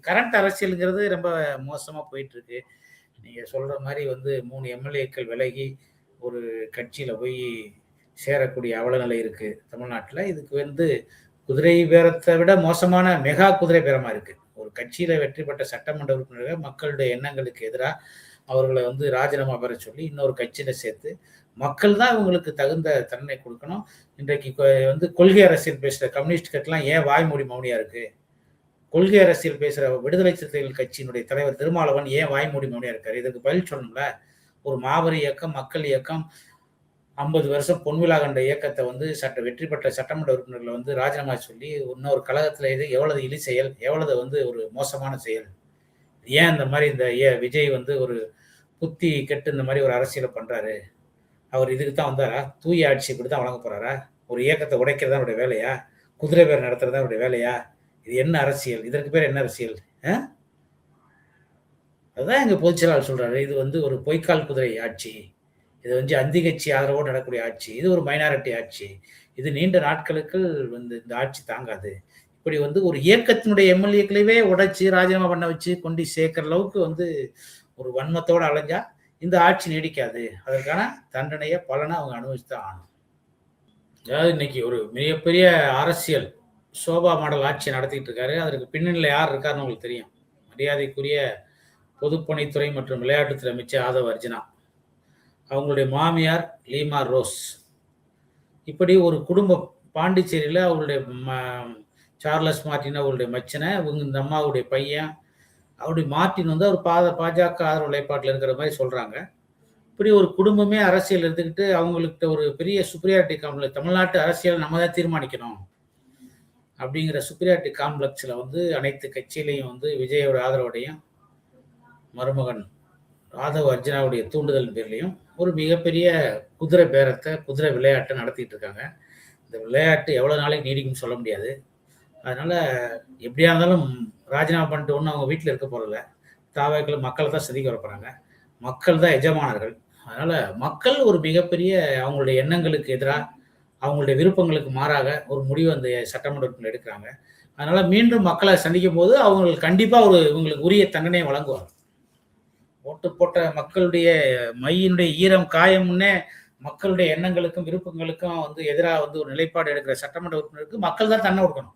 Current அரசியலுங்கிறது ரொம்ப மோசமா போயிட்டு இருக்கு. நீங்க சொல்ற மாரி வந்து 3 எம்எல்ஏக்கள் விலகி ஒரு கட்சியில போய் சேரக்கூடிய அவல நிலை இருக்கு தமிழ்நாட்டுல. இதுக்கு வந்து குதிரை பேரத்த விட மோசமான மெகா குதிரை பேரமா இருக்கு. ஒரு கட்சியில வெற்றி பெற்ற சட்டமன்ற உறுப்பினர்கள் மக்களுடைய எண்ணங்களுக்கு எதிரா அவர்கள வந்து ராஜினாமா பெற சொல்லி இன்னொரு கட்சியில சேர்த்து, மக்கள் தான் இவங்களுக்கு தகுந்த தண்டனை குடுக்கணும். இன்றைக்கு வந்து கொள்கை அரசியல் பேசுற கம்யூனிஸ்ட் கட்சிலாம் ஏன் வாய் மூடி மௌனியா இருக்கு? கொள்கை அரசியல் பேசுற விடுதலை சிறுத்தைகள் கட்சியினுடைய தலைவர் திருமாவளவன் ஏன் வாய் மூடி மௌனியா இருக்காரு? இதுக்கு பதில் சொல்லணும்ல. ஒரு மாபெரும் இயக்கம், மக்கள் இயக்கம் 50 வருஷம் பொன்விழா கண்ட இயக்கத்த வந்து வெற்றி பெற்ற சட்டமன்ற உறுப்பினர்கள வந்து ராஜினாமா சொல்லி, இன்னொரு கழகத்துல இது எவ்வளவு இழி செயல், எவ்வளவு வந்து ஒரு மோசமான செயல். ஏன் இந்த மாரி இந்த விஜய் வந்து ஒரு புத்தி கெட்டு இந்த மாரி ஒரு அரசியல பண்றாரு? அவர் இதுக்கு தான் வந்தாரா? தூய ஆட்சி இப்படி தான் வழங்க போறாரா? ஒரு இயக்கத்த உடைக்கிறது தான் அவருடைய வேலையா? குதிரை பேரம் நடத்துறது தான் அவருடைய வேலையா? இது என்ன அரசியல்? இதற்கு பேர் என்ன அரசியல்? அதான் எங்க பொதுச் செயலாளர் சொல்றாரு. இது வந்து ஒரு பொய்க்கால் குதிரை ஆட்சி. இது வந்து அந்தி கட்சி ஆதரவோடு நடக்கக்கூடிய ஆட்சி. இது ஒரு மைனாரிட்டி ஆட்சி. இது நீண்ட நாட்களுக்கு வந்து இந்த ஆட்சி தாங்காது. இப்படி வந்து ஒரு இயக்கத்தினுடைய எம்எல்ஏக்களையே உடைச்சு ராஜினாமா பண்ண வச்சு கொண்டு சேர்க்கிற அளவுக்கு வந்து ஒரு வன்மத்தோட அலைஞ்சா இந்த ஆட்சி நீடிக்காது. அதற்கான தண்டனைய பலனை அவங்க அனுபவிச்சுதான் ஆகணும். அதாவது இன்னைக்கு ஒரு மிகப்பெரிய அரசியல் சோபா மாடல் ஆட்சி நடத்திட்டு இருக்காரு. அதற்கு பின்னணியில யார் இருக்காருன்னு உங்களுக்கு தெரியும். மரியாதைக்குரிய பொதுப்பணித்துறை மற்றும் விளையாட்டுத்துறை அமைச்சர் ஆதவ் அர்ஜுனா, அவங்களுடைய மாமியார் லீமா ரோஸ், இப்படி ஒரு குடும்பம் பாண்டிச்சேரியில அவங்களுடைய சார்லஸ் மார்டின் அவருடைய மச்சனை, இந்த அம்மாவுடைய பையன், அவருடைய மார்டின் வந்து அவர் பாஜக ஆதரவு நிலைப்பாட்டில் இருக்கிற மாதிரி சொல்றாங்க. இப்படி ஒரு குடும்பமே அரசியல் இருந்துக்கிட்டு அவங்களுக்கு ஒரு பெரிய சுப்ரியாரிட்டி காம்ப்ளெக்ஸ், தமிழ்நாட்டு அரசியல் நம்ம தான் தீர்மானிக்கணும் அப்படிங்கிற சுப்ரியாரிட்டி காம்ப்ளெக்ஸ்ல வந்து அனைத்து கட்சியிலையும் வந்து விஜயோட ஆதரவோடையும் மருமகன் ஆதவ் அர்ஜுனாவுடைய தூண்டுதல் பேர்லையும் ஒரு மிகப்பெரிய குதிரை பேரத்தை, குதிரை விளையாட்டை நடத்திட்டு இருக்காங்க. இந்த விளையாட்டு எவ்வளவு நாளைக்கு நீடிக்கும்னு சொல்ல முடியாது. அதனால எப்படியா இருந்தாலும் ராஜினாமா பண்ணிட்டு ஒன்றும் அவங்க வீட்டில் இருக்க போறதில்ல. தாவேக்கள் மக்களை தான் சதிக்க வர போறாங்க. மக்கள் தான் எஜமானர்கள். அதனால மக்கள் ஒரு மிகப்பெரிய அவங்களுடைய எண்ணங்களுக்கு எதிராக, அவங்களுடைய விருப்பங்களுக்கு மாறாக ஒரு முடிவு அந்த சட்டமன்ற உறுப்பினர் எடுக்கிறாங்க. அதனால மீண்டும் மக்களை சந்திக்கும் போது அவங்களுக்கு கண்டிப்பா இவங்களுக்கு உரிய தண்டனையை வழங்குவாங்க. ஓட்டு போட்ட மக்களுடைய மையினுடைய ஈரம் காயம் முன்னே மக்களுடைய எண்ணங்களுக்கும் விருப்பங்களுக்கும் வந்து எதிராக வந்து ஒரு நிலைப்பாடு எடுக்கிற சட்டமன்ற உறுப்பினருக்கு மக்கள் தான் தண்டனை கொடுக்கணும்.